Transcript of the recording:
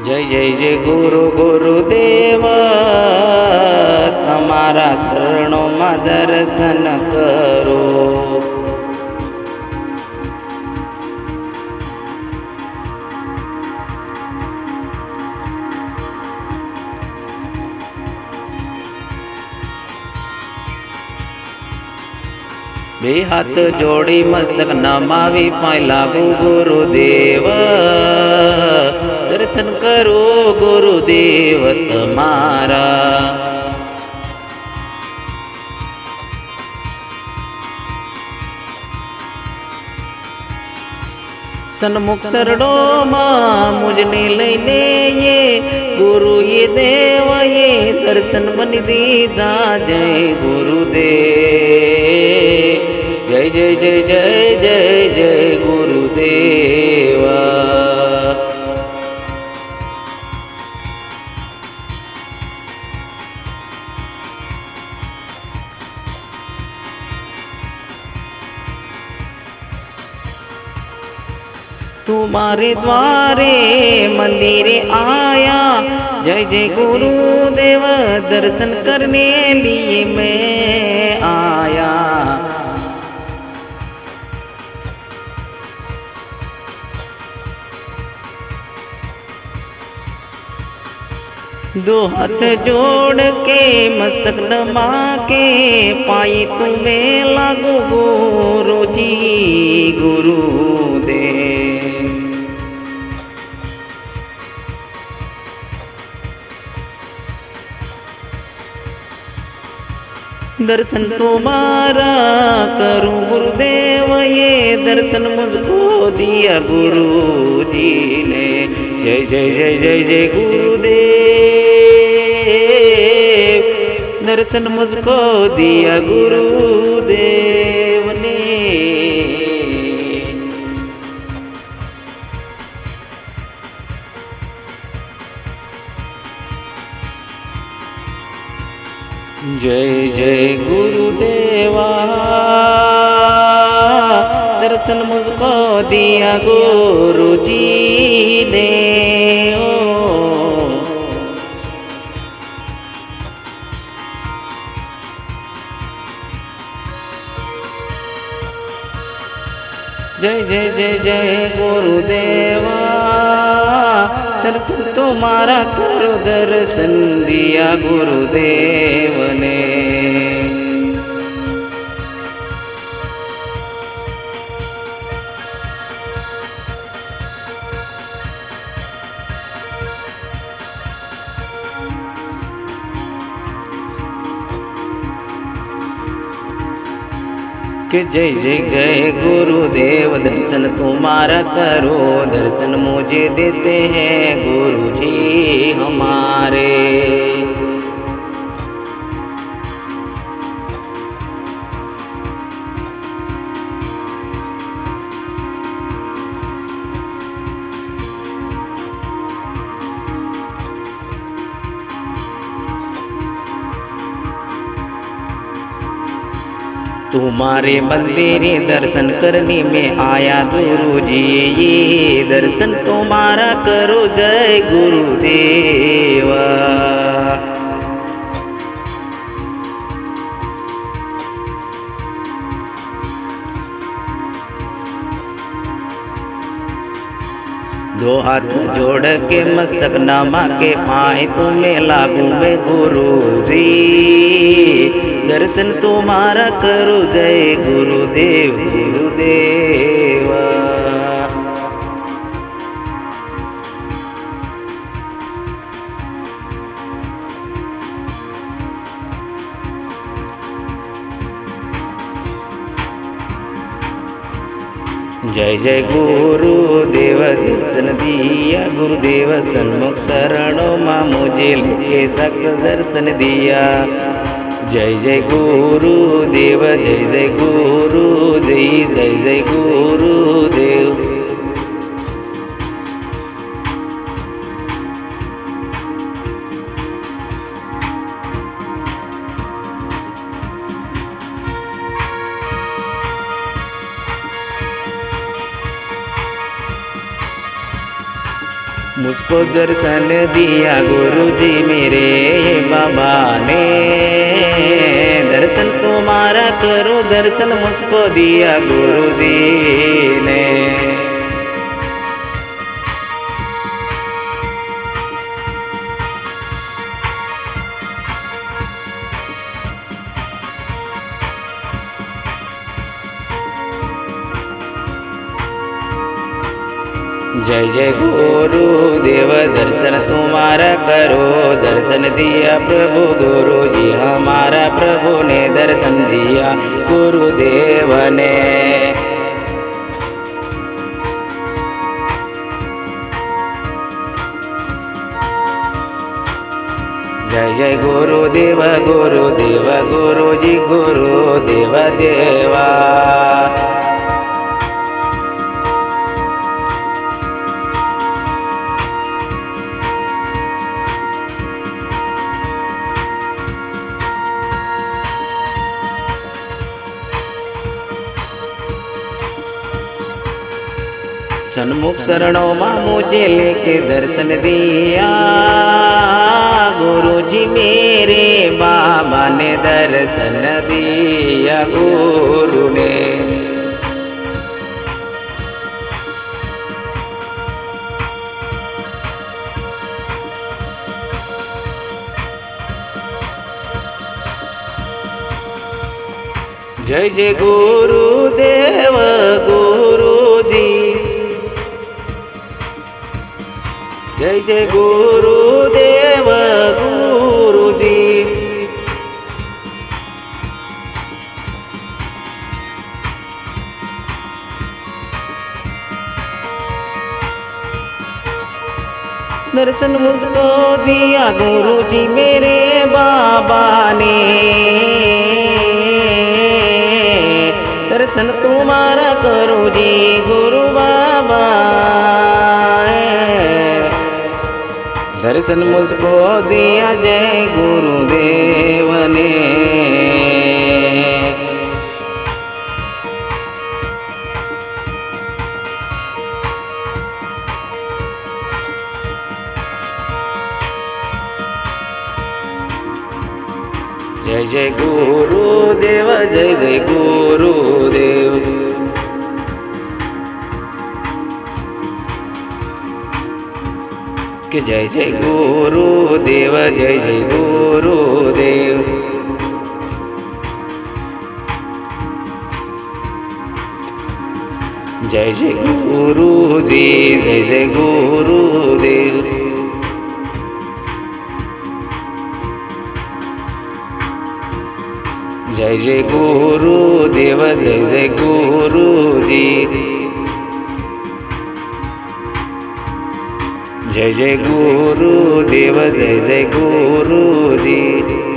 जय जय जय गुरु गुरुदेव तमारा शरणों में दर्शन करो। बे हाथ जोड़ी मस्तक नमावी पाए लागू गुरुदेव दर्शन करो गुरुदेव तमारा। सन्मुख शरणो मां मुझने लैने ये गुरु ये देव ये दर्शन बन दीदा। जय गुरुदेव जय जय जय जय जय जय गुरुदेवा। तुम्हारे द्वारे मंदिरे आया जय जय गुरुदेव दर्शन करने लिए मैं आया। दो हाथ जोड़ के मस्तक नमा के पाई तुम्हें लागू गुरु जी गुरुदेव। दर्शन तुम्हारा करूं गुरुदेव ये दर्शन मुझको दिया गुरु जी ने। जय जय जय जय जय गुरुदेव दर्शन मुझको दिया गुरुदेव ने। जय जय गुरुदेवा दर्शन मुझको दिया गुरु जी ने। ओ जय जय जय जय गुरुदेवा दर्शन तुम्हारा करो दर्शन दिया गुरुदेव ने। कि जय जय जय गुरुदेव दर्शन तुम्हारा करो दर्शन मुझे देते हैं गुरु जी हमारे। तुम्हारे मंदिर दर्शन करने में आया गुरु जी ये दर्शन तुम्हारा करो जय गुरुदेवा। दो हाथ जोड़ के मस्तक नमा के पाए तुम्हें लागू में गुरु जी दर्शन तुम्हारा करो जय गुरुदेव गुरुदेवा। जय जय गुरुदेव दर्शन दिया गुरुदेव सन्मुख शरणों मां मुझे लेके सख्त दर्शन दिया। जय जय गुरुदेव जय जय गुरुदेव जय जय गुरुदेव। मुझको मुझको दर्शन दिया गुरुजी मेरे बाबा ने। दर्शन तुम्हारा करो दर्शन मुझको दिया गुरुजी ने। जय जय गुरुदेव दर्शन तुम्हारा करो दर्शन दिया प्रभु गुरु जी हमारा प्रभु ने दर्शन दिया गुरुदेव ने। जय जय गुरुदेव गुरुदेव गुरु जी गुरुदेव देवा। सन्मुख शरणों माँ मुझे लेके दर्शन दिया गुरुजी मेरे बाबा ने दर्शन दिया गुरु ने। जय जय गुरुदेव गुरुजी। जय जय गुरुदेव गुरुजी। दर्शन मुझको दिया गुरुजी मेरे बाबा ने। दर्शन तुम्हारा करो जी गुरु बाबा। दर्शन मुझको दिया जय गुरुदेव ने। जय जय गुरुदेव जय जय गुरुदेव। कि जय जय गुरुदेव जय जय गुरुदेव। जय जय गुरुदेव जय जय गुरुदेव। जय जय गुरुदेव जय जय गुरुजी। जय जय गुरुदेव जय जय गुरुजी।